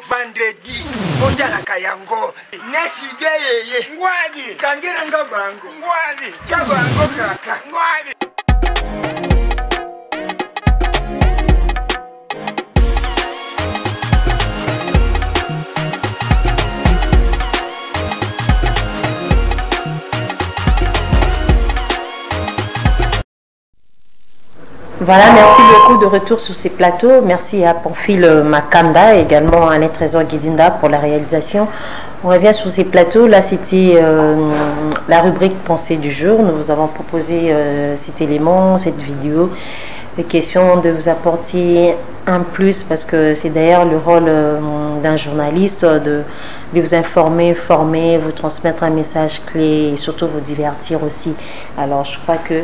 vendredi ojala kayango nesi beye ngwadi kangira ngabango ngwadi chabango kaka ngwadi. Voilà, merci beaucoup de retour sur ces plateaux. Merci à Pamphile Makanda, également à Alain Trésor Guidinda pour la réalisation. On revient sur ces plateaux. Là, c'était la rubrique Pensée du jour. Nous vous avons proposé cet élément, cette vidéo. Question de vous apporter un plus, parce que c'est d'ailleurs le rôle d'un journaliste de vous informer, former, vous transmettre un message clé et surtout vous divertir aussi. Alors, je crois que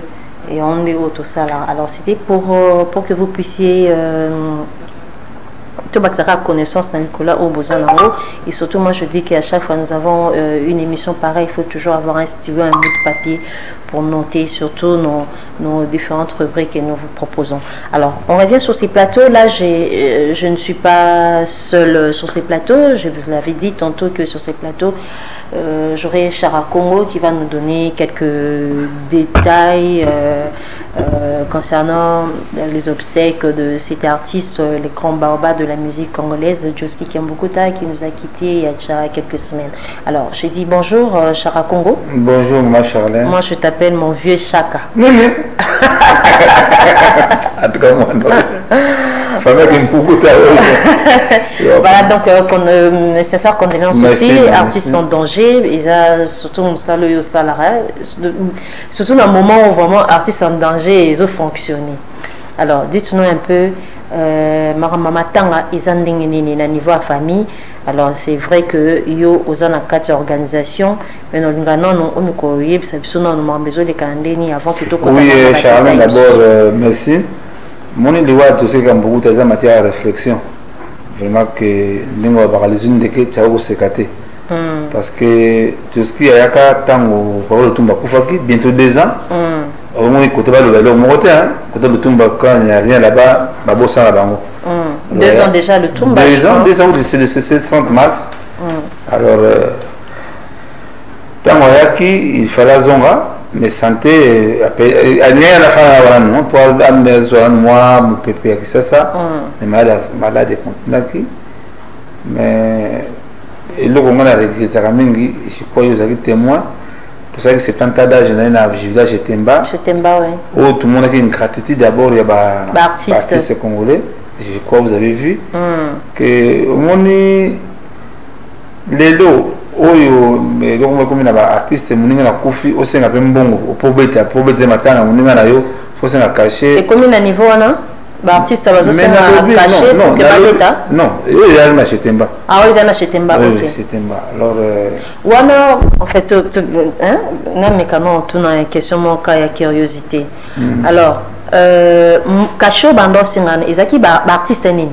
et on est au tout ça là. Alors c'était pour que vous puissiez connaissance dans Nicolas au Bozanaro. Et surtout moi je dis qu'à chaque fois nous avons une émission pareille, il faut toujours avoir un stylo, un bout de papier pour noter surtout nos différentes rubriques que nous vous proposons. Alors on revient sur ces plateaux. Là je ne suis pas seule sur ces plateaux. Je vous l'avais dit tantôt que sur ces plateaux j'aurai Chara Congo qui va nous donner quelques détails concernant les obsèques de cet artiste, les grands barbares de la musique congolaise, Joski Kiamboukuta, qui nous a quittés il y a quelques semaines. Alors, je dis bonjour Chara Congo. Bonjour ma Charlène. Moi je t'appelle mon vieux Chaka. Voilà, donc nécessaire condoléances aussi, artistes en danger, et surtout surtout dans le moment où vraiment artistes en danger ils ont fonctionné. Alors dites-nous un peu maman tanga izandingini na niveau famille. Alors c'est vrai que yo aux organisation mais nous avons avant plutôt. Oui Charlène, d'abord merci. Mon idée tout c'est comme beaucoup de matière à réflexion. Vraiment que nous avons parlé d'une décade ça va se cater. Parce que tout ce qui est à tango pour le tumba kufaki bientôt 2 ans. Au moins côté bas le côté côté le tumba quand il n'y a rien là-bas babo ça là-bas. 2 ans déjà le tumba. 2 ans c'est le 30 mars. Alors tango yaki il fallait zonga mais santé à la fin non pour amener moi mon pépé qui c'est ça mais malade qui mais et le moment là regretté mingi je crois que vous témoin pour ça que c'est tant d'âge dans le village Temba oui où tout le monde a une gratitude d'abord il y a artiste congolais je crois que vous avez vu que au monde les lots oyo mais donc comme na ba artiste muninga na kufi osenga pe mbongo pobeta matana muninga na yo faut senga cacher et comme na niveau na ba artiste bazo senga cacher pour que baleta non il y a na Chetemba oui il y a na Chetemba OK Chetemba alors wana en fait hein na mécano tuna une question mon cas ya curiosité alors cacho bando senga ezaki ba artiste nini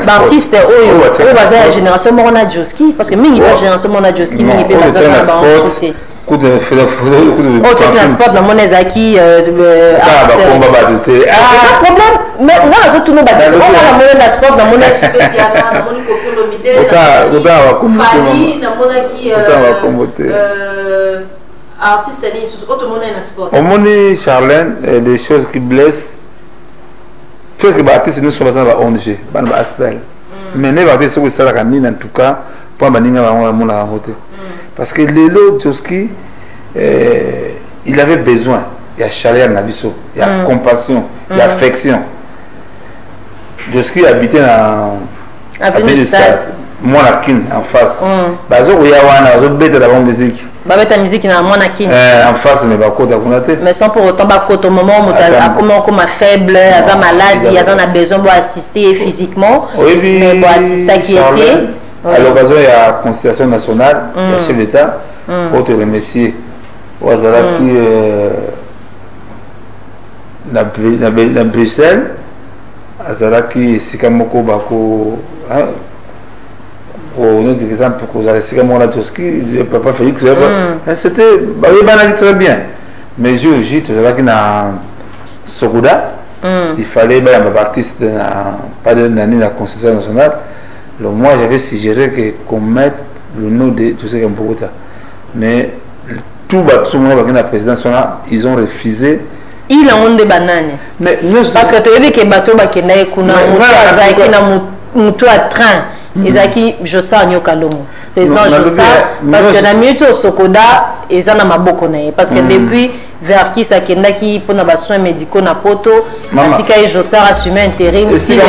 artiste oyo baza ya génération mona Joski parce que mingi ba génération mona Joski mingi pe baza na ba sauté coup de transport na mona zaki artiste combat baduté problème mais on a tout no ba on a mona sport na mona chipekiana na mona kofolo midé na mona ki artiste ni autre mona na sport au monde Charlène des choses qui blessent. Parce que les artistes nous sommes dans la ONG, dans l'aspect. Mais les artistes sont ça en tout cas pour manier la parce que Lélo Joski il avait besoin, il y a chaleur dans l'abisso, il y a compassion, il y a affection. Joski habitait dans Avenue Stade, Monakin en face. Bazo où il y a un autre bête de la musique. Babeta musique na Monakin. En face mais bakota kunate. Mais sans pour autant bakota au moment où comment comme faible, asa maladie, asa a besoin de assister physiquement. Oui, mais pour assister qui était à l'occasion il y a consultation nationale, le chef d'État pour te remercier. Wazala qui na Bruxelles, azala qui sikamoko bako pour notre exemple, pour que vous avez Joski, papa Félix, c'était très bien. Mais je dis, tu sais qu'il y a Sokuda, il fallait un artiste, pas de la Constitution nationale, Alors moi j'avais suggéré qu'on mette le nom de tout ce qui est Mbokota. Mais tout le monde qui est la présidence, ils ont refusé. Il a honte de banane. Mais parce que tu as vu que bateau bakena kuna mutu na mutu à train. Ezaki Josa Nyokalomo. Président Josa parce que na minute au Sokoda ezana maboko na parce que depuis vers qui ça kenda qui pour na soins médicaux na poto atika Josa assumé intérim si le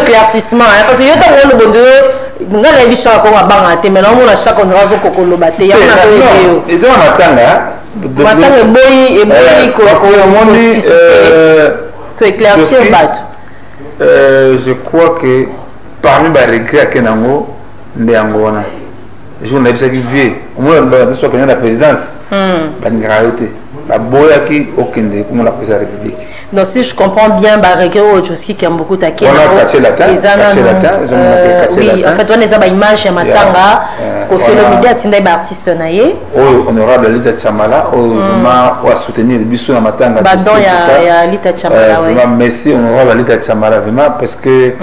éclaircissement parce que yo ta le bon Dieu nga la bicha ko banga te mais on a chaque on razo kokolo baté ya na ko et donc matanga matanga boyi ko peut éclaircir bateau. Je crois que parmi les regrets que nous avons, je n'ai pas vu, au moins dans la présidence, la boya qui aucune des comme la présidence de la République. Donc si je comprends bien, regret au Joski qui a beaucoup taqué. On a caché la tête. Oui, en fait, on a une image à Matanga, qu'on fait le média, c'est un artiste naïe. Honorable Lita Chamala, on a soutenu le bisou à Matanga. Badon, il y a Lita Chamala. Vraiment, merci honorable Lita Chamala, vraiment, parce que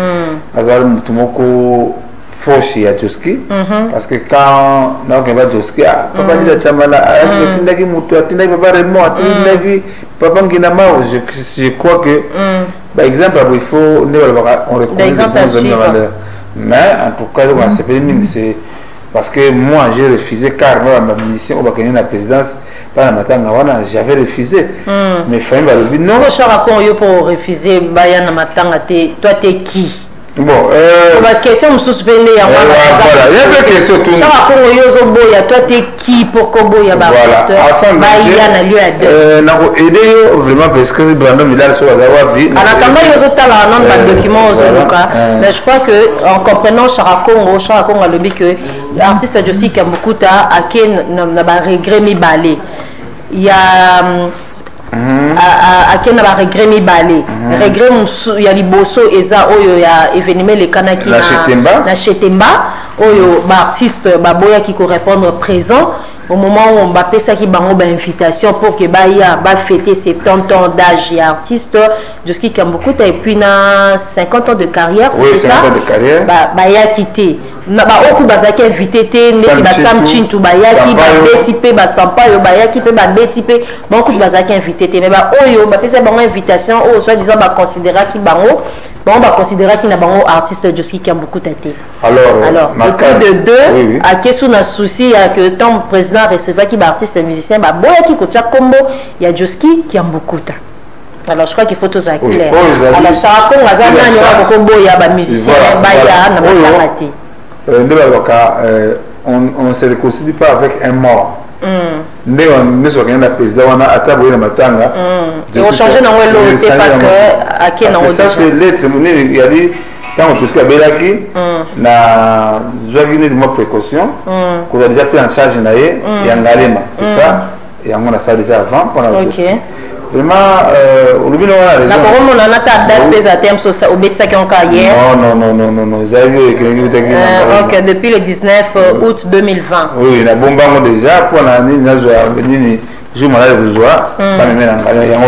Azal Moutoumoko fauche à Joski, parce que quand on a Joski, papa Lita Chamala, Tindaki Moutou, Tindaki Papa Raymond, Tindaki Papa Nginama, je crois que, par exemple, il faut on reconnaît les valeurs. Mais en tout cas, c'est parce que moi j'ai refusé car ma mission au la présidence par la matanga j'avais refusé. Mais fin le non. Si on pour refuser Bayana matanga, toi t'es qui? Bon, la question me suspendée. Voilà, il y a des questions tout. Toi t'es qui pour Kobo ya Baptiste? Bayana lui a dit. N'a aidé vraiment parce que Brandon Milal sur la vie. En attendant les autres talents, non pas de documents aux Oluka. Mais je crois que en comprenant Charakongo a le dit que l'artiste Josi Kambukuta a qui n'a pas regret mi balé. Il y a à qui n'a pas regret mi balé. Regret il y a liboso eza oyo ya événement les kanaki na Chetemba oyo ba artiste baboya qui correspondre présent au moment où on va faire ça qui bango invitation pour que Baya va fêter 70 ans d'âge et artiste Joski Kambukuta et puis na 50 ans de carrière c'est ça. 50 ans de carrière. Baya quitté. Na ba oku bazaki invité té neti ba Sam Chintu Baya qui ba beti pe ba sampa yo Baya qui pe ba beti pe beaucoup bazaki invité té mais ba oyo ba pesa bango invitation o soit disant ba considérer qui bango on va considérer qu'il y a un artiste Joski Kambukuta. Alors au coup de deux, à question d'un souci que ton président recevait qui est artiste et musicien, bah boya qui coûte combo, il y a Joski Kambukuta. Alors je crois qu'il faut tout ça clair. Alors Charakon Azana il y aura beaucoup boya bah musicien, baya n'a pas raté. On ne se réconcilie pas avec un mort. Nous sommes la président, on a attaqué le matin. Et on change dans le parce que à qui on ça c'est l'être il y a dit quand on touche à Belaki na jogué de ma précaution qu'on a déjà pris en charge naé et en galema c'est ça et on a ça déjà avant pendant vraiment au début on a la couronne on a ta date des thèmes sur ça au bête ça qui en carrière non ok depuis le 19 août 2020 oui la bombe déjà pour l'année venir je m'en ai besoin pas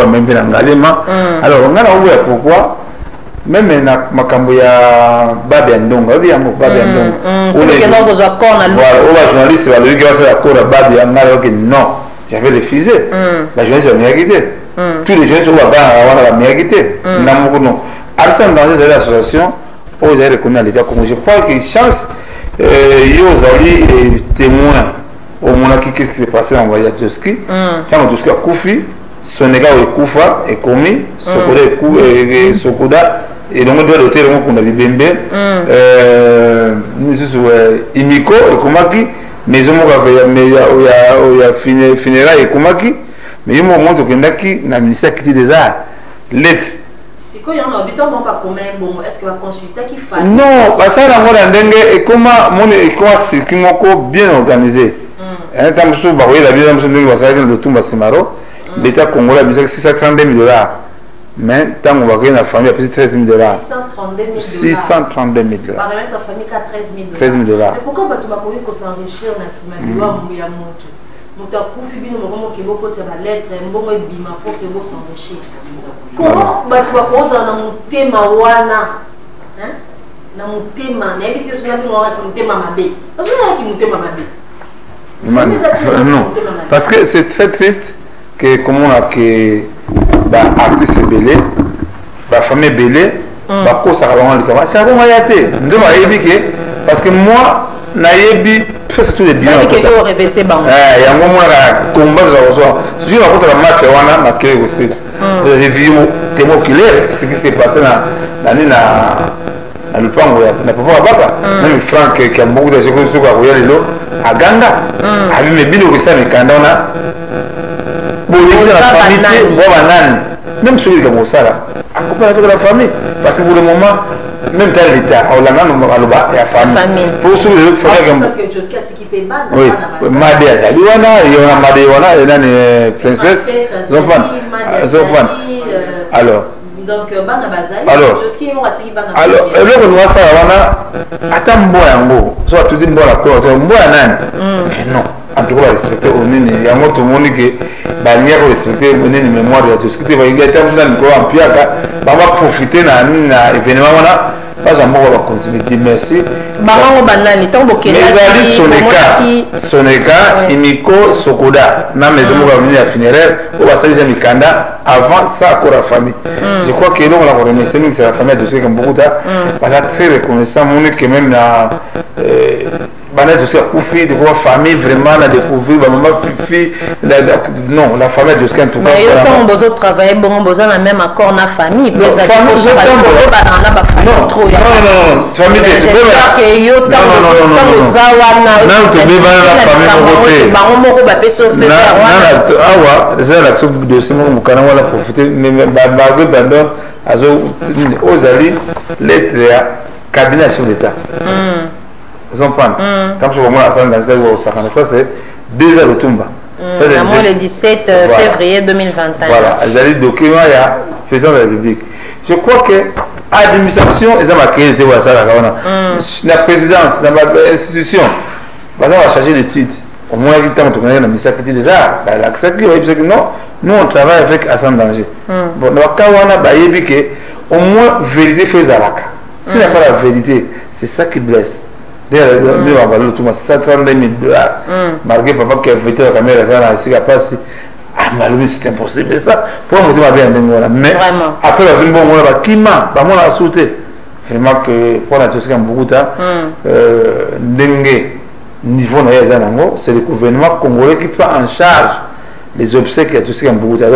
même bien en galema alors on a ouvert pourquoi même ma camboya babiandonga oui amo babiandonga c'est que non vous accord na voilà journaliste va lui dire ça accord babiandonga que non j'avais refusé la jeunesse a quitté tous les jeunes sont là-bas on a quitté non Arsène dans ces associations aux j'ai reconnu l'état comme je crois qu'il chance ils ont témoin au moment qu'est-ce qui s'est passé en voyage Joski quand Joski a Koufi Sonega ou Koufa et Komi Sokoda et donc on doit doter le mot qu'on a vu Bembe Imiko et Komaki mais on a funérailles et Komaki mais il m'a montré que na ministère qui des arts lettre si quoi y en a habitant bon pas commun bon est-ce que va consulter qui fait non parce que la mode ndenge et comment mon et quoi circuit moko bien organisé un temps sous bah oui la bien dans ndenge va ça le Tumba Simaro l'État congolais a besoin de 632 000 $. Mais tant qu'on va créer la famille, il y a 13 000 $. 632 000 $. Par exemple, la famille a 13 000 $. 13 000 $. Mais pourquoi tu vas pouvoir s'enrichir dans ce moment-là? Comment tu vas poser un thème wana? Na mutema na éviter ce qu'on a mutema mabé parce que mutema mabé non parce que c'est très triste que comme on a que ba artiste belé ba famille belé ba ko ça va le comment ça va yaté ndo ba yebi que parce que moi na yebi presque tous les biens que yo revêser ba ya ngo mo na combat za zo je na ko la match wana na ke aussi review témoin clair ce qui s'est passé na le plan na papa baba même Franck qui a beaucoup de choses sur quoi il est à Ganda avec mes billes qui sont mikanda na bon la famille bon banane même celui qui a ça là accompagné avec la famille parce que pour le moment même dans l'état on l'a non aloba ya famille pour ceux qui font parce que Josky a qui fait ban oui Madi azali wana il y a Madi wana et là princesse Zopan alors donc bana bazali Josky mo atiki bana alors eloko noa sala wana ata mbo yango so atuti mbo la ko to mbo nani non en tout cas respecter au nini yango to moni ke ba nia ko respecter nini mémoire ya Josky te ba inga ta mna ko ampiaka ba va profiter na événement wana pas un mot à continuer. Merci. Barango banani tombo kela. Soneka, Imiko, Sokoda. Na maison va venir à funéraire. On va saluer Mikanda avant ça pour la famille. Je crois que l'on la remercie, c'est la famille de ceux qui ont beaucoup d'art. Parce que très reconnaissant, mon que même la banane de ce Koufi, de voir famille vraiment la découvrir, maman Fifi, non, la famille de ce qui en tout cas. Mais autant on besoin travailler, bon, on besoin la même accord na famille. Non, famille de tu peux le 17 février 2021. Voilà, j'allais document il y a faisant la République. Je crois que l'administration, ils ont marqué la présidence, l'institution, ils vont changer de titre. Au moins, il y a un ministère qui dit déjà, non, nous on travaille avec Hassan Danger. Bon, au moins, vérité fait Zalaka. S'il n'y a pas la vérité, c'est ça qui blesse. D'ailleurs, nous avons valeur tout le monde, 132 000 $. Marqué papa qui a fêté la caméra, ici, à passer. Ah, malheureusement, c'est impossible. Et ça, pour moi, je vais bien. Mais après, la zone, on va qui m'a, on a sauté. Vraiment que pour la Toscane, beaucoup de temps, niveau c'est le gouvernement congolais qui prend en charge les obsèques à Toscane, beaucoup de temps.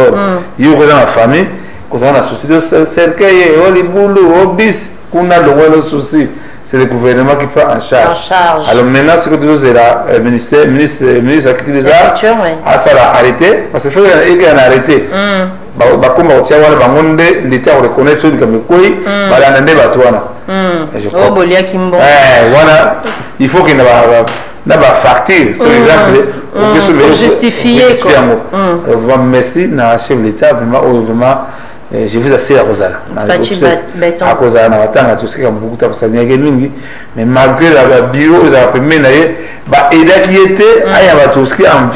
Il y a dans la famille, quand on a un souci de cercueil, les boulots, au bis, qu'on a le souci. C'est le gouvernement qui prend en charge. Alors maintenant, ce que tu dis, le ministre a quitté les arts, ça l'a arrêté, parce qu'il faut qu'il a arrêté. Comme l'État reconnaît ce comme quoi, il faut qu'il y ait une facture, sur exemple, pour justifier. Merci, chef de l'État, vraiment. Je vous assure à Rosala. À cause de tout ce qui est beaucoup de mais malgré la bureau, ils ont permis qui était, il y a tout ce qui est en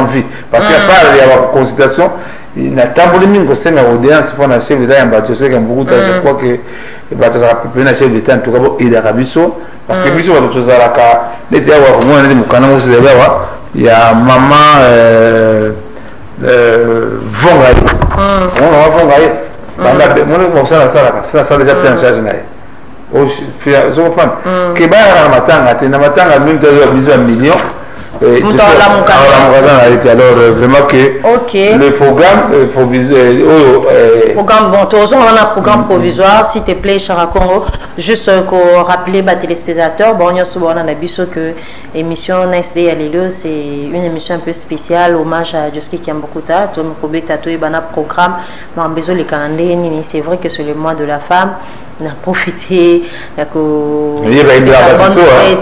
vie. Parce qu'il y a pas de consultation, il y a tant de minutes que c'est une audience pour la chef d'État, je crois que le chef d'État, en tout cas, il y a Rabiso. Parce que Biso, il y a maman. Vongaï. On va Vongaï. Mon ça déjà pris en charge. Je comprends. Que bah la matanga même de millions. Alors vraiment que le programme programme bon on a un programme provisoire s'il te plaît Chara Congo juste pour rappeler les téléspectateurs bon on a souvent on a biso que émission NSD Alléluia c'est une émission un peu spéciale hommage à Josky Kiambokuta tout me probé tatoué bana programme mais en besoin les calendriers c'est vrai que c'est le mois de la femme on a profité, il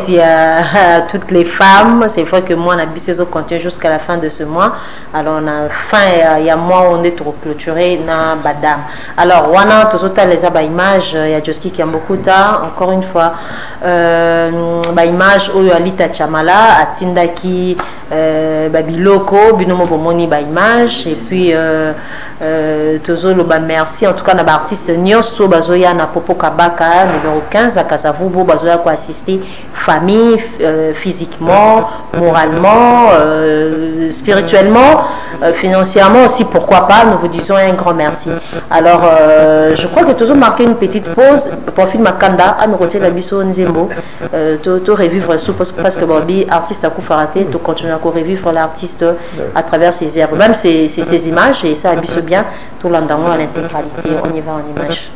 y a toutes les femmes. C'est vrai que moi, on a bu ces eaux continue jusqu'à la fin de ce mois. Alors, on a fin, il y a mois où on est trop clôturé, na badam. Alors, wana, tous autres les images, il y a Joski qui a beaucoup tard, encore une fois, image où Alita Chamala, Atindaki, Babiloko, Binomo Bomoni, image, et puis, Tozo Loba, merci. En tout cas, on a artiste Nyonso, Bazoya, na Popo Kabaka, numéro 15, à Kasavubo, Bazoya, quoi assister famille, physiquement, moralement, spirituellement, financièrement aussi, pourquoi pas. Nous vous disons un grand merci. Alors, je crois que toujours marqué une petite pause. Profil Makanda, à nous côté la biso Nzembo, tout revivre sous parce que Bobby, artiste à coup faraté, tout continuer à revivre l'artiste à travers ses œuvres, même ses images, et ça abisse bien tout l'endroit à l'intégralité. On y va en image.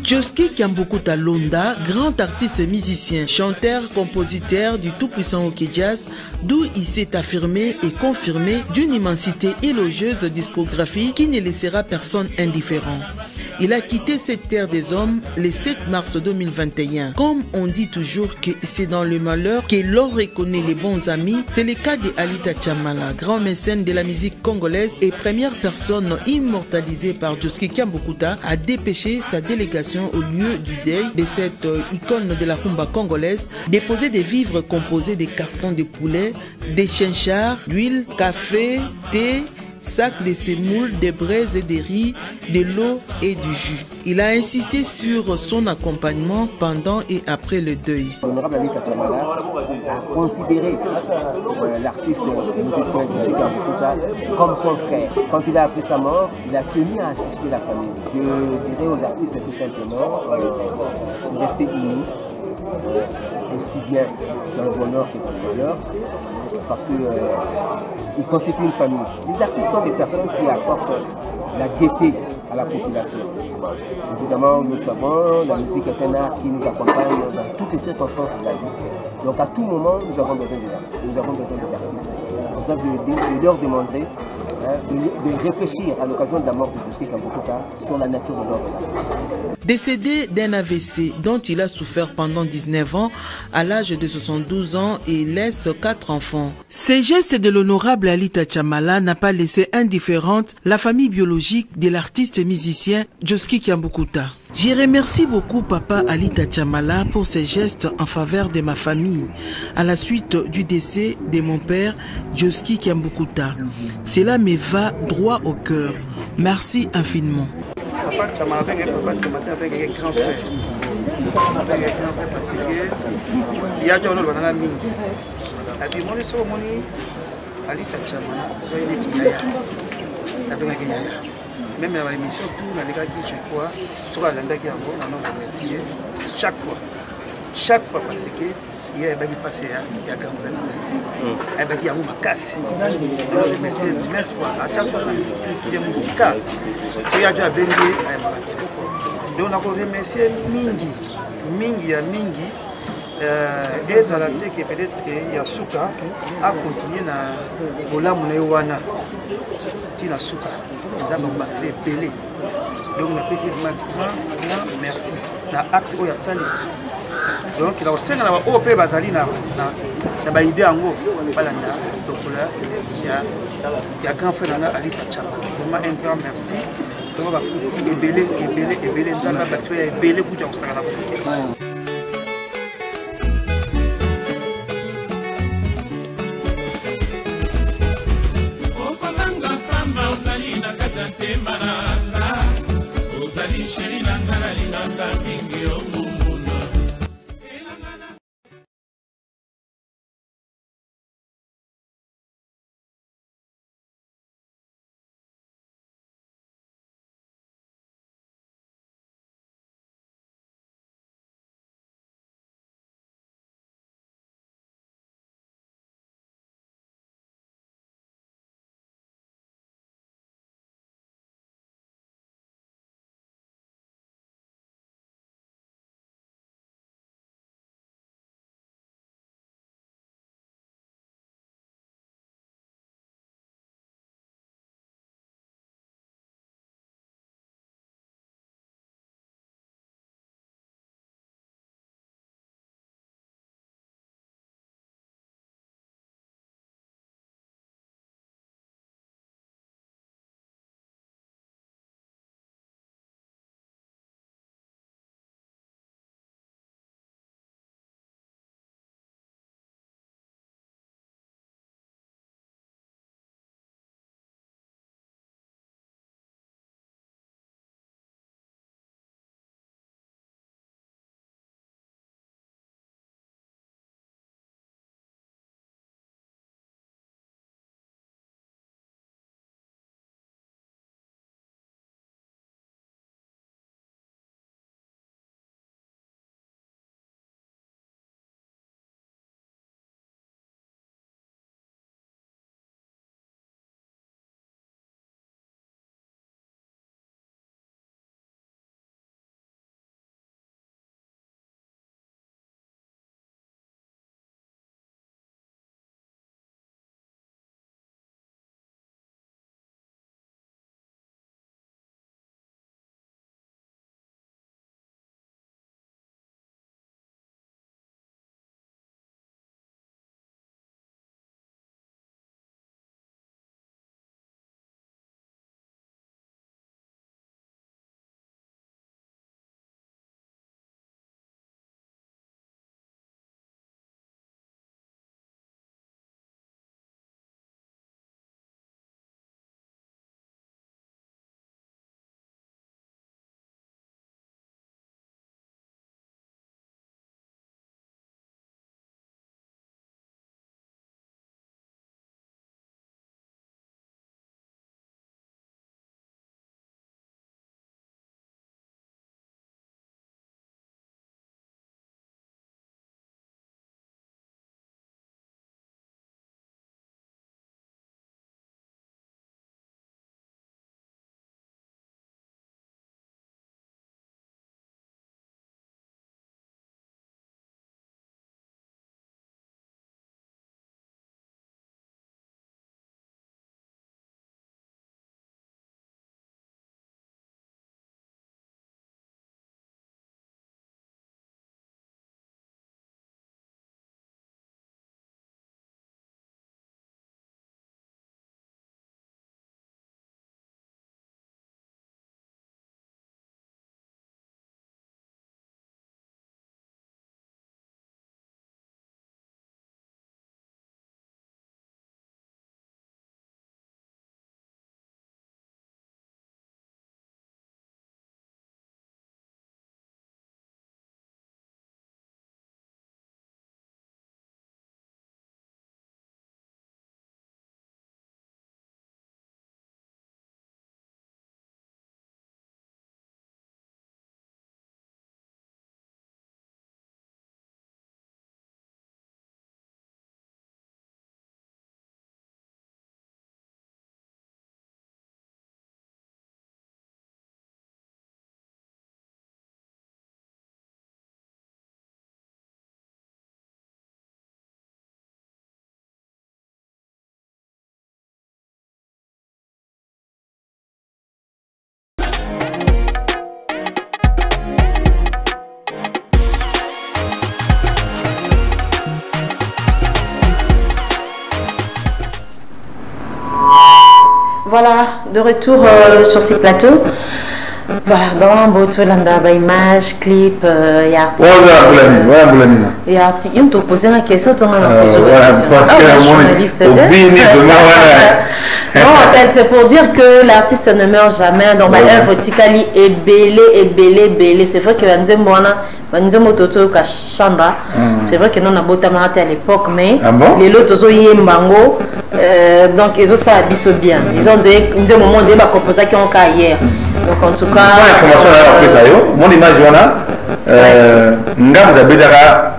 Joski Kiambukuta Londa, grand artiste musicien, chanteur, compositeur du tout-puissant hockey jazz, d'où il s'est affirmé et confirmé d'une immensité élogieuse discographie qui ne laissera personne indifférent. Il a quitté cette terre des hommes le 7 mars 2021. Comme on dit toujours que c'est dans le malheur que l'on reconnaît les bons amis, c'est le cas de Alita Chamala, grand mécène de la musique congolaise et première personne immortalisée par Joski Kiambukuta à dépêcher sa délégation au lieu du deuil de cette icône de la rumba congolaise, déposer des vivres composés de cartons de poulet, des chinchards, d'huile, café, thé, sacs de semoule, des braises et des riz, de l'eau et du jus. Il a insisté sur son accompagnement pendant et après le deuil. L'honorable Alita Chamala a considéré l'artiste musicien Joski Kiambukuta comme son frère. Quand il a appris sa mort, il a tenu à assister la famille. Je dirais aux artistes tout simplement de rester unis, aussi bien dans le bonheur que dans le malheur, parce qu'ils constituent une famille. Les artistes sont des personnes qui apportent la gaieté à la population. Évidemment, nous le savons, la musique est un art qui nous accompagne dans toutes les circonstances de la vie. Donc à tout moment, nous avons besoin des artistes. Nous avons besoin des artistes. C'est pour ça que je leur demanderai de réfléchir à l'occasion de la mort de Joski Kiambukuta sur la nature de leur relation. Décédé d'un AVC dont il a souffert pendant 19 ans, à l'âge de 72 ans et laisse 4 enfants. Ces gestes de l'honorable Alita Chamala n'a pas laissé indifférente la famille biologique de l'artiste musicien Joski Kiambukuta. Je remercie beaucoup papa Alita Chamala pour ses gestes en faveur de ma famille à la suite du décès de mon père Joski Kiambukuta. Cela me va droit au cœur. Merci infiniment. Papa Chamala avec un grand frère. Avec un grand frère parce que il y a déjà un autre mingi. Et puis moi je moni Alita Chamala il est Yaya. Avec Yaya. Même dans l'émission tout dans les gars qui je crois sur la landa qui a bon on a remercié chaque fois parce que il y a des passé il y a grand frère. Et ben il y a ma casse. On remercie même fois à chaque fois il y a musique. Il y a déjà bengi donc on a remercié mingi des alliés qui peut-être il y a souka à continuer na bola munewana tina souka dans mon marché belé donc on a fait grand merci na acte oya sali donc il a aussi na OP bazali na ba idée ango balanda donc là il y a grand frère na Alita Chamala vraiment un grand merci donc on va belé dans la bataille belé pour ça. de retour sur ces plateaux. Voilà, dans Botolanda, image, clip, et artiste. Et artiste, ils t'ont posé la question, tu m'as posé la question. Non, c'est pour dire que l'artiste ne meurt jamais. Donc, ma œuvre Tikali est belée. C'est vrai que c'est vrai que nous avons botamate à l'époque, mais les autres ont eu Mbango, donc ils ont ça habillé bien. Ils ont dit un moment où ils ont composé qui ont hier. Donc en tout cas, mon image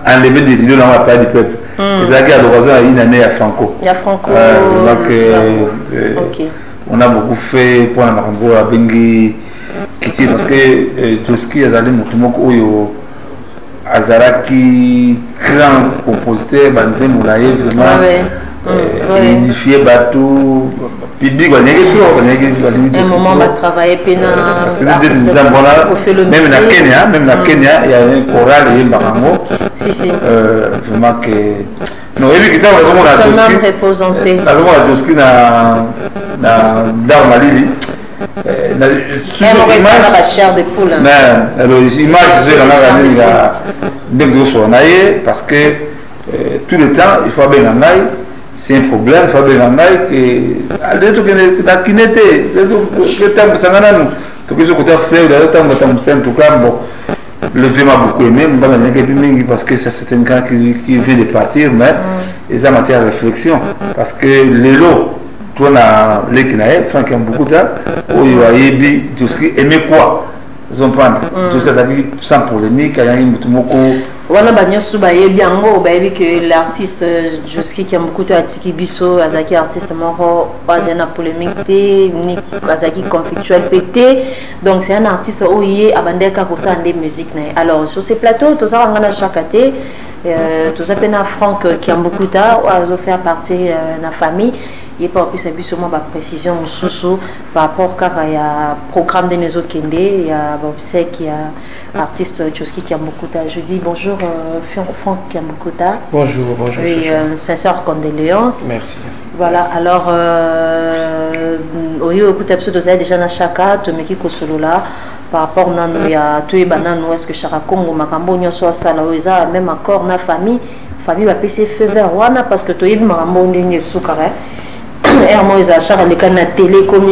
enlevé des idées dans la part du peuple. Ils ont à l'occasion à une année à Franco. Il y a Franco. On a beaucoup fait pour la Marambo à Bengi Kiti parce que Joski a allé Motomoko Azaraki, grand compositeur, Banzé Moulaye, vraiment édifié Batou, public, on a un moment on va travailler parce que même la Kenya, il y a un choral et un barango. Si. Vraiment que. Non, et lui qui t'a raison, on a Joski dans Malili. La chair de poule. Parce que tout le temps, il faut bien en aille. C'est un problème, il faut bien en aille. Le film m'a beaucoup aimé, parce que c'est un gars qui vient de partir, mais ils ont matière de réflexion. Parce que les lots, toi, les Kinaïs, Franck a beaucoup de temps, où il y a Yebi, Joski, aimé quoi? Ils ont pris Joski, ça dit sans polémique, il y a un Moutoumoko. Voilà, que l'artiste Joski qui a beaucoup de Atiki Bisso, Azaki artiste mort, pas un polémique, ni Azaki conflictuel pété. Donc c'est un artiste où il est abandonné pour ça des musiques. Alors sur ces plateaux, tout ça on a chaque année. Tout ça peine à Franck qui a beaucoup tard, ou à faire partie de la famille. Il n'y a pas plus seulement de précision par rapport à un programme de Nezo Kende, il y a qui est artiste Joski qui a beaucoup tard. Je dis bonjour Franck qui a beaucoup tard. Bonjour. Et sincère condoléances. Merci. Voilà, alors, au écoute absolument déjà dans chaque cas, tu me dis que solo là, par rapport à tout et est-ce que chaque Congo, Makambo, soit ça là, même encore na famille va passer feu vert, parce que tu es Makambo, n'est soukare. Et moi, ils achètent les canaux télé comme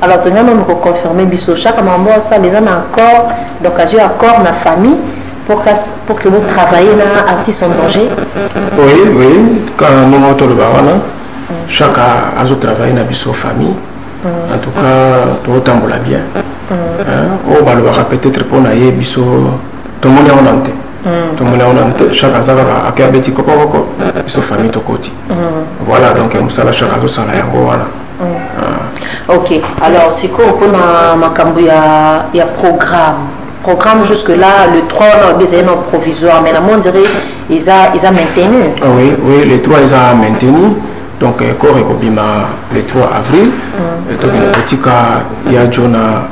alors, tu as même confirmé Bisso, chaque membre, ça, les gens encore l'occasion accord na famille. Pour que vous travaillez dans artiste en danger. Oui, quand nous montons le baron, chaque a travaillé dans Bisso famille. En tout cas, tout autant pour la bien. On va le peut-être pour naïe Bisso, tout le monde est en ante. Tout le monde est en ante. Chaque azava a qu'un petit copain Bisso famille tout côté. Voilà, donc on s'en chaque azo s'en a voilà. Ok, alors c'est quoi pour ma cambuya il y a programme jusque-là, le 3, on a un provisoire, mais la on dirait ils ont maintenu. Oui, les 3, ils ont maintenu. Donc, le 3 avril. Donc, le petit cas, il y a Jonah,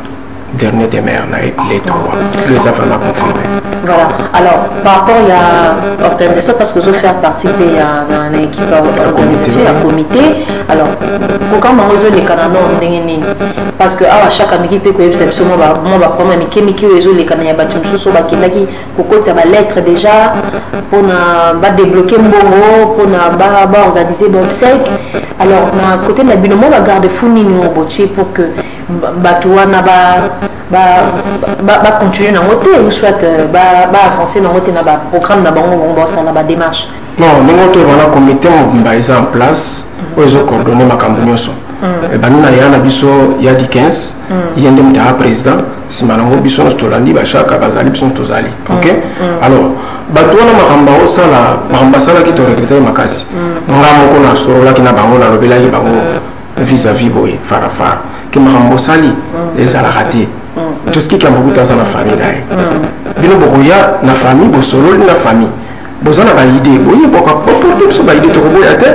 dernier des mères, les 3. Les avons confirmé. Voilà. Alors, par rapport à l'organisation, parce que je fais participer à une équipe organisation, un comité. Alors, pourquoi on résout les canaux parce que chaque ami qui peut c'est absolument moi premier ami qui résout les canaux battu sous qui pour ça va lettre déjà pour débloquer mbongo pour organiser bon sec. Alors na côté na binomo va garder fourni nous botier pour que batouana ba continuer dans côté ou soit avancer dans côté na programme na bango ça na démarche. Non, nous avons un comité en place pour coordonner ma campagne. Il y a 15, il y a un président, si je suis Stolandi, chaque bazali, Tozali. Ok? Alors, Batouana Makamba, ça la qui te recruté Makasi. On a un solo là qui n'a pas vis-à-vis Boy, Farafar, qui m'a remboursali, les a raté. Tout ce qui est beaucoup dans la famille. Bilo Boya, la famille, Bosolo, la famille. bozana ba idée boye boka porter biso ba idée to boya te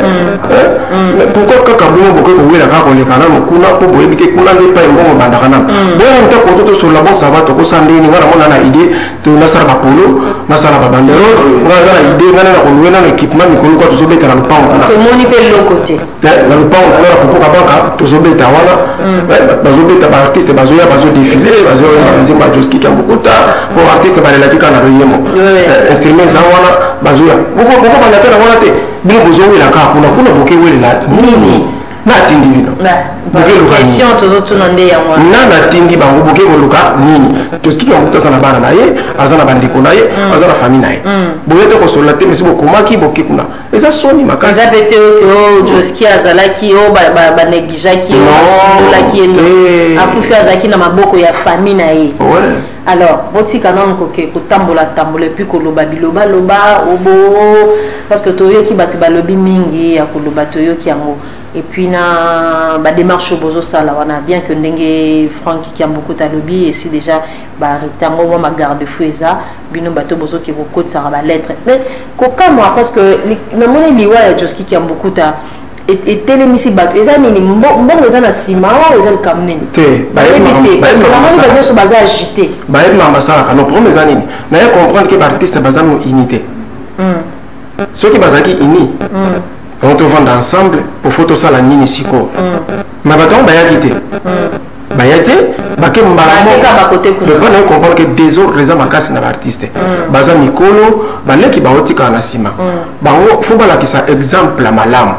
pourquoi kaka boye boka ko wela ka ko le kana mo kuna ko boye bike kuna le pa ngo banda kana boye nta ko to so la bon ça va to ko sande ni ngana mona na idée to na sara ba polo na sara ba bandero ngana na idée ngana na ko wela na équipement ni ko ko to so beta na pa to moni pe le côté na le pa on a ko ka banka to so beta wala ba zo beta ba artiste ba zo ya ba zo défiler ba zo nzima Joski Kiambukuta pour artiste ba la tika na yemo instrument za wana bazoya boko bana tena wana te bino bozowe la ka kuna boke wele la nini na tindi bino ba question tozo tunande ya mwana na tindi bango boke boluka nini Joski Kiambukuta sana bana na ye azana bandiko na ye azana famille na ye boyete ko sola te mesi bokomaki boke kuna eza soni makasi eza bete o Joski azalaki o ba neglijaki o la ki eno akufi azaki na maboko ya famille na ye alors botika non ko tambola puis ko loba biloba loba obo parce que toyo ki batu balobi mingi ya ko loba toyo ki yango et puis na ba démarche bozo sala wana bien que ndenge Franck Kiambukuta lobi et si déjà ba retango ma garde-fou eza bino bato bozo ki ko kotsa ba lettre mais ko kamwa parce que na moni liwa ya Joski Kiambukuta et télémisi bato eza nini mbongo eza na sima o eza kamneni te parce que la moni ba nyonso baza agité ba et mama sala no problème eza nini na ya comprendre que ba artiste baza no unité ceux qui bazaki ini on te vend ensemble pour photo sala nini siko ma bato ba ya quitté bayate bake mbalamo le bon est comprendre que désordre les amakasi na artiste baza mikolo baleki baotika na sima bango faut bala ki ça exemple la malam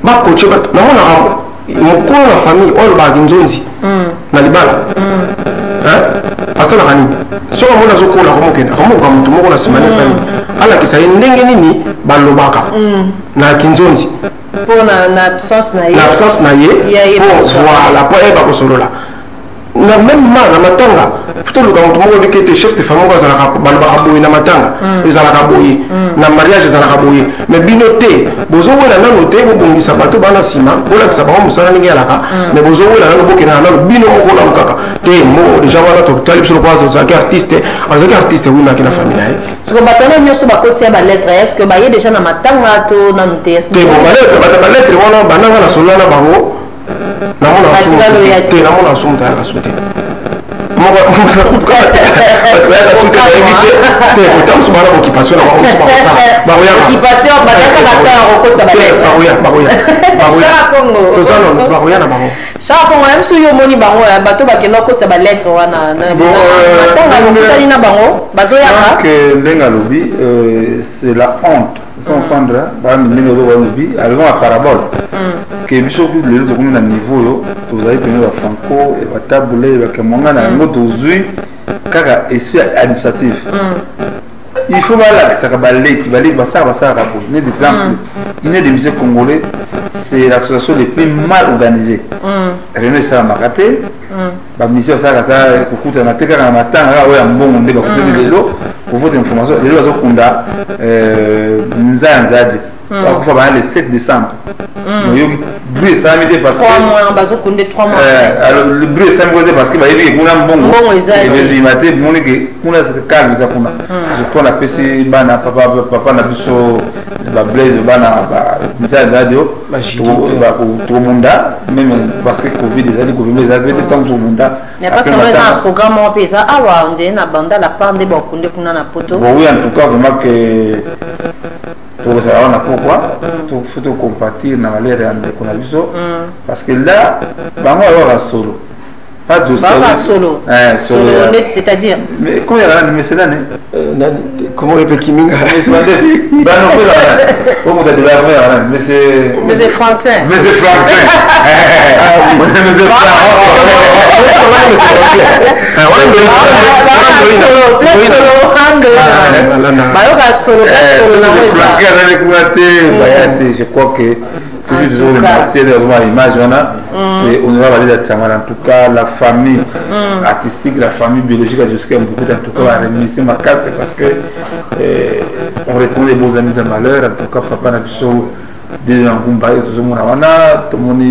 ba coach ba na mona mokolo la famille on ba nzonzi na libala asala kani so mona zokola komokena komoka mutu moko na sima na sani ala ki ça ndenge nini balobaka na kinzonzi pour l'absence na ye voilà pour eba ko solola na même ma na matanga plutôt le quand on dit que chef de famille za la balba boye na matanga ezala boye na mariage ezala boye mais binoté bozo wala na noté bo bongisa bato bana sima ola ki sabamo musala ningi alaka mais bozo wala na boke na bino ko la mukaka te mo déjà wala to talib sur quoi ça artiste oui na kina famille ce que batana nyoso ba kotia ba lettre est-ce que ba ye déjà na matanga to na noté est-ce que bon ba lettre wana bana wana solana bango na mona sumuta ya kasute c'est la honte sans prendre arrivons à parabole que biso ku lelo to kuna niveau yo to zai pene ba franco et ba tabule ba kemonga na ngo to zui kaka esprit administratif il faut voir là que ça va aller ba ça pour un exemple une des musées congolais c'est l'association les plus mal organisée René ça m'a raté ba mission ça kata kukuta na teka na matanga wa mbongo nde ba kuta lelo pour votre information lelo bazo kunda nzanzadi va faire le 7 décembre. Le bruit ça m'était parce que 3 mois bazo kunde 3 mois. Alors le bruit ça m'était parce que bah il y a un bon il m'a dit mon que kuna c'est calme ça kuna. Je prends la PC bana papa na biso ba blaze bana ba ça radio tout monde même parce que Covid des années Covid les avait tant tout monde. Mais parce que moi un programme on peut ça ah on dit na banda la pande ba kunde kuna na poto. Bon oui en tout cas vraiment que pour ça on a pourquoi tout faut compatir na valeur de konabiso parce que là ba moi alors solo pas de solo net c'est-à-dire mais comment il y a mais c'est là comment il peut kiminga mais c'est ba non pas là comment tu dois faire mais c'est Franklin mais c'est Franklin ah oui mais c'est je crois que toujours remercier l'image on va valider en tout cas la famille artistique, la famille biologique jusqu'à beaucoup en tout cas remercier ma casse parce que on répond les beaux amis de malheur en tout cas papa n'a déjà un bon bail tout le monde tout le monde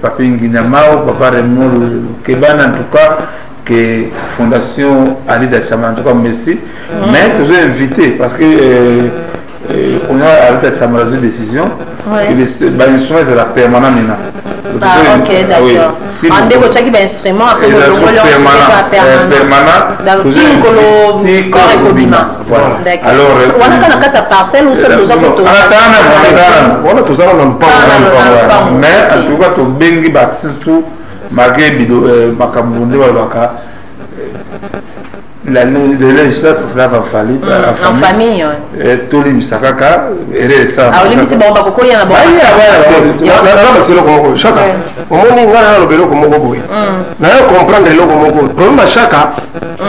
papa Nguinamao papa Raymond Kebana en tout cas que que Fondation Alida Chama, en tout cas merci, mais toujours invité parce que on a Alida Chama une décision que l'instrument c'est la permanent maintenant. Ok, d'accord. En déco chaque instrument après le permanent alors on a quand même parcelle ou seul besoin pour mais en tout cas to bengi baptiste malgré makambo la ça sera en famille en famille tout les misakaka et ça ah les c'est bon ba ko yana bon chaka au moins ngana lo belo ko moko boy na yo comprendre lo ko moko problème chaka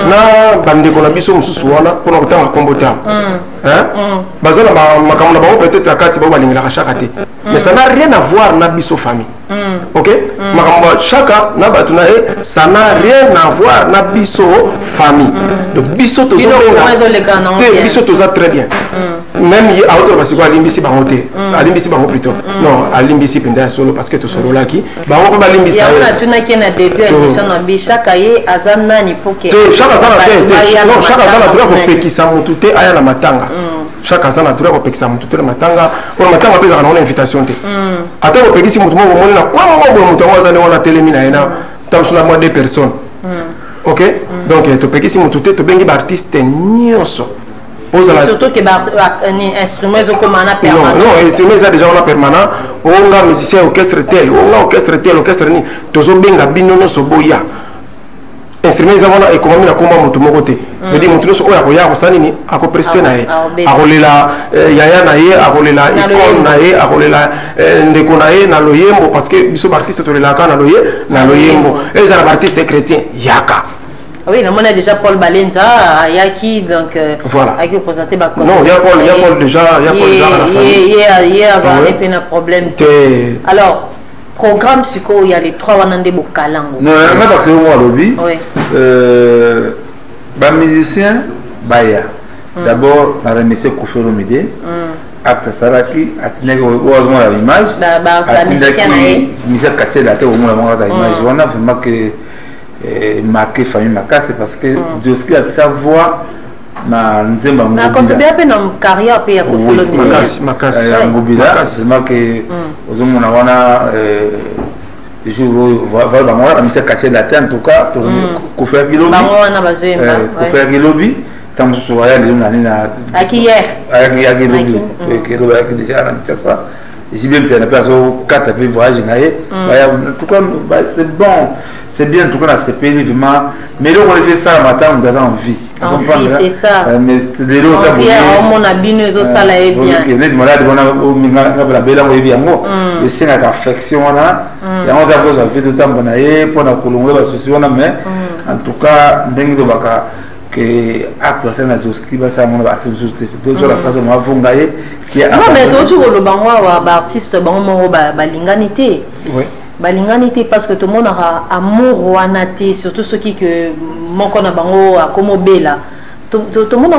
na bande ko na biso mususu wana ko na kutanga kombota bazala makambo na ba peut-être akati ba balingela chaka te mais ça n'a rien à voir na biso famille OK makambo chaka na batu na ça n'a rien à voir na biso famille donc biso to biso to za très bien même il a autre parce que alimbisi ba hoté alimbisi ba plutôt non alimbisi penda solo parce que to solo là qui ba ko ba alimbisi ya ona tuna kena début émission na bi chaka ye azana ni poke chaka sana non chaka sana tu ko pekisa mutu te aya na matanga chaka sana tu ko pekisa mutu te matanga ko matanga pesa na invitation te ata ko pekisi mutu mo mo na kwa mo mutu wa zane wana telemina ina tamsuna mo 2 personnes OK donc to pekisi mutu te to bengi ba artiste nyonso surtout que un instrument comme on a permanent non instrument ça déjà on a permanent on a musicien orchestre tel on a orchestre ni tozo benga bino no so boya instrument ça on a économie na komba mutu moko te mais dit mutu so oya ko ya ko sani ni ako prester na ye akolela yaya na ye akolela icon na ye akolela ndeko na ye na loyembo parce que biso artiste to lela ka na loyembo et ça artiste chrétien yaka. Oui, on a déjà Paul Balenza, Yaki, donc voilà. Qui présenté ma non, il y a Paul déjà, il y a un problème. Alors, programme psycho, il y a les 3 wanande bokalango. Non, mais parce que moi lobby. Oui. Ba musicien baya. D'abord, on a remercié Koufelo Mide. Acte Saraki, Atinego heureusement l'image. La musicien Michel Katchel a été au moins la image. On a vraiment que marqué famille Makase parce que Joski a sa voix na nzemba ngobila. Na contribué à peine en carrière puis à Koufelo Makase ngobila, c'est marqué que aux hommes on a jour va ba moi Michel Katchel a en tout cas pour Koufelo Kilobi. Ba moi na bazemba. Koufelo Kilobi tam soya le na aki hier. Aki Kilobi. Que le aki déjà na ça. J'ai bien pris la place au 4 après voyage na ye. En tout cas c'est bon. C'est bien, en tout cas, dans ces pays, vraiment. Mais là, on fait ça le matin, on a envie. Envie, c'est ça. Mais c'est des lots d'abord. On a bien, ça, ça l'a bien. On est malade, on a bien, on a bien. Mais c'est une affection, on a. Et on a fait tout le temps, on a fait, pour la Colombie, mais en tout cas, dingue de Baka, que acte ça na Joski, ça mon artiste société. Donc, la façon dont on va faire, qui est. Non, mais toi, tu vois le banwa, artiste, balinganité. Oui. Balinganité parce que tout le monde a amour ou anaté surtout ceux qui que mon qu'on a bango a comme bella tout le monde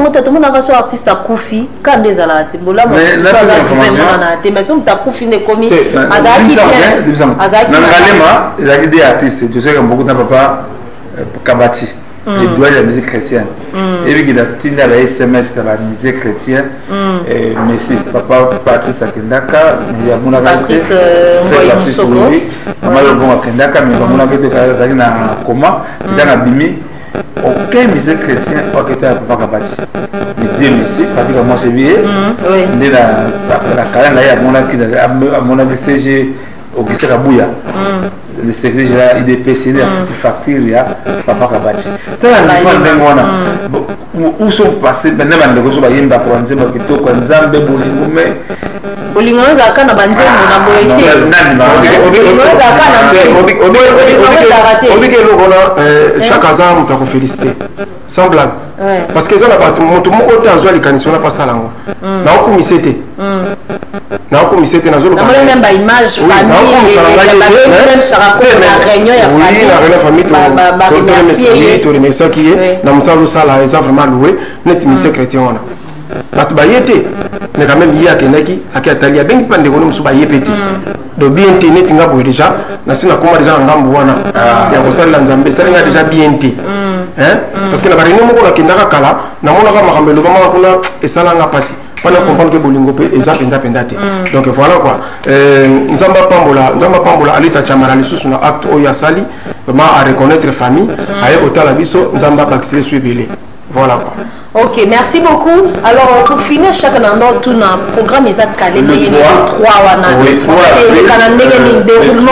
a reçu artiste à Koufi quand des alats bon là moi tu mais si on t'a Koufi ne commis azaki il a des artistes tu sais que beaucoup de papa Kabati les doigts de la musique chrétienne et puis il a tenu à la SMS de la musique chrétienne mais si papa Patrice Akendaka il y a mon Patrice Soko malheureusement Akendaka mais mon avait été carrément na coma dans la bimi aucun musicien chrétien pas que ça papa Kabati mais Dieu merci pratiquement c'est bien de la carrière là il y a mon avis CG au Kissa Kabouya le secrétaire IDP c'est la facture il y a papa Kabati où sont passés maintenant de choses ba yemba pour nzemba kitoko nzambe bolingo mais bolingo za kana banzembo na boyete bolingo za kana obike lokona chaque azam mutako féliciter sans blague parce que ça la batu moto moko te azwa likanisi na pas salango na okumisete na okumisete na zolo na même ba image famille to remercier qui est na musazo sala les vraiment loué net ministère chrétien wana batu bayete mais quand même il y a kenaki akatali bengi pande kono musuba yepeti do BNT netinga boye déjà nasina koma déjà ngambo wana ya kosalela nzambe salinga déjà BNT parce que na baréunion moko nakendaka kala namonaka makambo elobamaka kuna esalanga mpasi wana comprendre que bolingo mpe eza mpenza te donc voilà quoi nzambe apambola alita chamara lisusu na acte oyo asali vraiment à reconnaître famille aye kotala biso nzambe abakisile so ebele voilà quoi. Ok, merci beaucoup. Alors, pour finir, chaque année, tout un programme est calé. Le 3, le déroulement.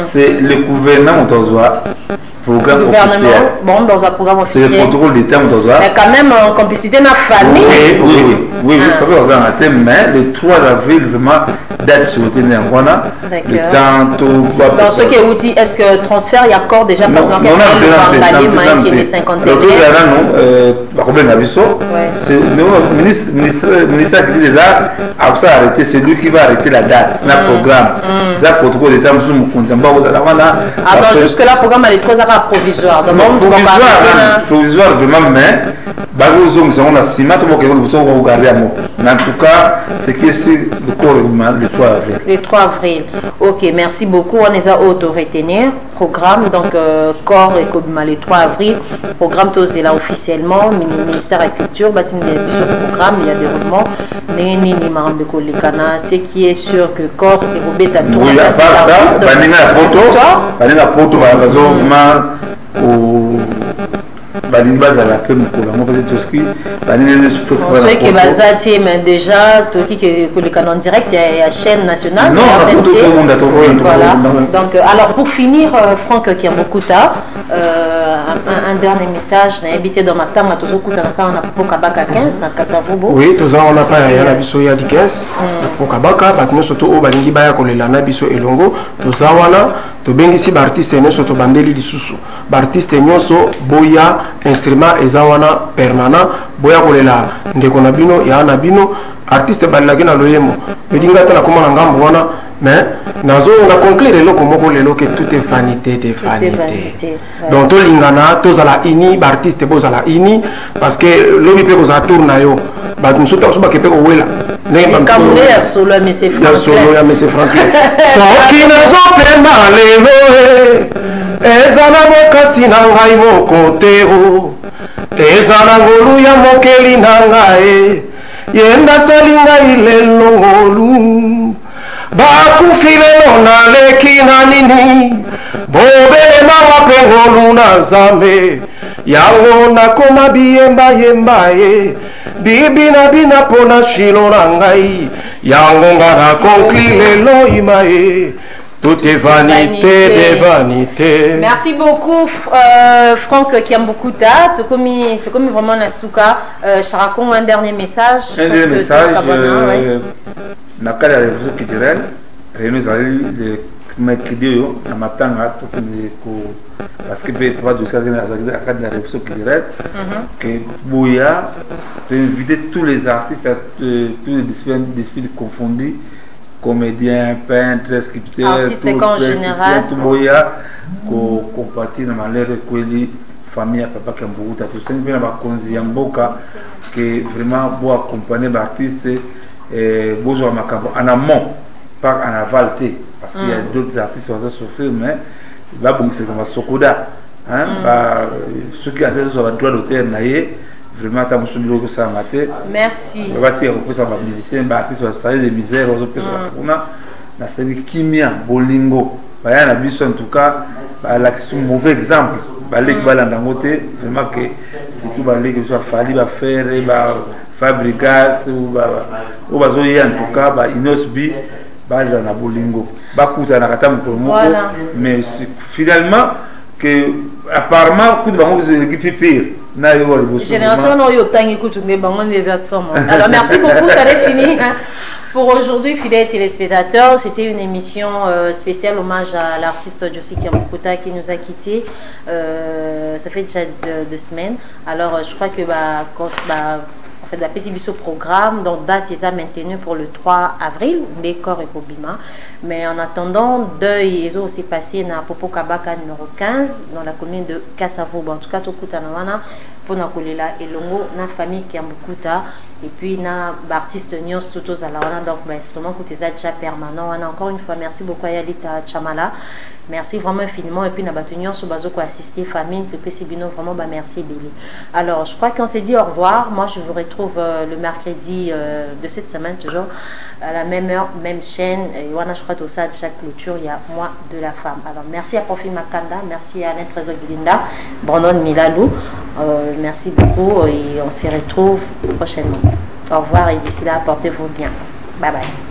C'est le gouvernement programme officiel. Bon, dans un programme officiel. C'est le contrôle des termes dans un. Mais quand même en complicité de la famille. Oui, mais le 3 avril, vraiment, date sur le terrain. Le temps, dans ce qui est outil, est-ce que transfert, il y a encore déjà parce que qui est 50 c'est le ministère qui dit les arts, après ça arrêter, c'est lui qui va arrêter la date, le programme. Ça protocole des termes sur mon compte. Attends, jusque-là, le programme est très provisoire. Provisoire, vraiment, mais on a 6 mois, mais en tout cas, c'est que c'est le corps le 3 avril. Le 3 avril. Ok, merci beaucoup. On les a auto-retenir. Programme, donc corps et Kobima le 3 avril. Programme tous est là officiellement. Ministère de la Culture, bâtiment de programme, il y a déroulement. Ce qui est sûr que corps et Robert a tourné. Oui, à part ça, la photo, déjà que le canon direct il y a la chaîne nationale non, voilà. Donc alors pour finir Franck Kiambokuta un dernier message n'a habité dans ma tama tozokuta na Pokabaka 15 na Kasavubo oui on n'a pas ya la biso ya 15 Pokabaka batno soto o balingi baya kolela na biso elongo tozawana tobengisi ba artiste nyonso to bandeli lisusu ba artiste nyonso boya instrument ezawana permanent boya kolela ndeko na bino ya na bino artiste balaki na loyemo bedinga tala koma na ngambo wana mais nazo na conclure loko moko lelo que tout est vanité de vanité donc to lingana to zala ini ba artiste bozala ini parce que lobi pe kozala tourna yo ba tumsuta ko ba kepe ko wela ne kamule ya solo ya monsieur Franklin ya solo ya monsieur Franklin so kina zo pema lelo ezana bokasi na ngai mokotero ezana ngolu ya mokeli na ngai yenda salinga ilelo ngolu bakufi lelo naleki na nini bobelema wape ngolu na nzambe yango nakoma biyembayemba ye bibi na bina mpona shilo na ngai yango nga nakonkli lelo ima ye. Tout est vanité de vanité. Merci beaucoup, Franck Kiambokuta. Tu as commis vraiment la souka. Je raconte un dernier message. Un dernier message. Dans le cadre de la révolution culturelle, nous allons le mercredi, à matin, parce que le cadre de la révolution culturelle, que Bouya peut inviter tous les artistes, tous les disciplines confondues. Comédien, peintre, sculpteur, artiste en général, tout moya, compatir dans malheur que famille papa Kiambokuta, tout ça, bien ma konziamboka que vraiment beau accompagner l'artiste et besoin macabo en amont, pas en aval parce qu'il y a d'autres artistes qui vont souffrir, mais là bon c'est comme Sokoda, hein, ceux qui ont sur le droit d'auteur naïe. Vraiment, tu as ça maté. Merci. On va dire que ça va musicien, artiste va salir des misères, on va na scène kimia bolingo. Bah y a vu en tout cas, l'action mauvais exemple. Bah les balles dans côté, vraiment que c'est tout balé que soit fallu va faire, bah Fabrigas ou bah zoyer en tout cas, bah inosbi, bah na bolingo. Bah kuta na katam pour moi. Mais finalement que apparemment coup de bango c'est pire. Génération non yo tangi kutu ne bango les assomme. Alors merci beaucoup, ça est fini. Pour aujourd'hui, fidèles téléspectateurs, c'était une émission spéciale hommage à l'artiste Josie Kiambokuta qui nous a quittés. Ça fait déjà 2 semaines. Alors je crois que en fait, la PCBISO programme, donc date est maintenue pour le 3 avril, décor et Kobima. Mais en attendant, deuil ils ont aussi passé na Popo Kabaka numéro 15 dans la commune de Kassavo. En tout cas, tout Koutanawana pour Nakolela et Longo, na famille qui a beaucoup et puis na artiste Nyos Tutos à la Wana. Donc, instrument qui est déjà permanent. Encore une fois, merci beaucoup à Yalita Chamala. Merci vraiment infiniment. Et puis, na Batunion sur Bazo qui a assisté famille, depuis Sibino, vraiment, merci Billy. Alors, je crois qu'on s'est dit au revoir. Moi, je vous retrouve le mercredi de cette semaine, toujours à la même heure, même chaîne. Et Wana, je crois que ça, de chaque clôture, il y a Mois de la femme. Alors, merci à Profi Makanda, merci à Alain Trésor Guilinda, Brandon Milalou. Merci beaucoup et on se retrouve prochainement. Au revoir et d'ici là, portez-vous bien. Bye bye.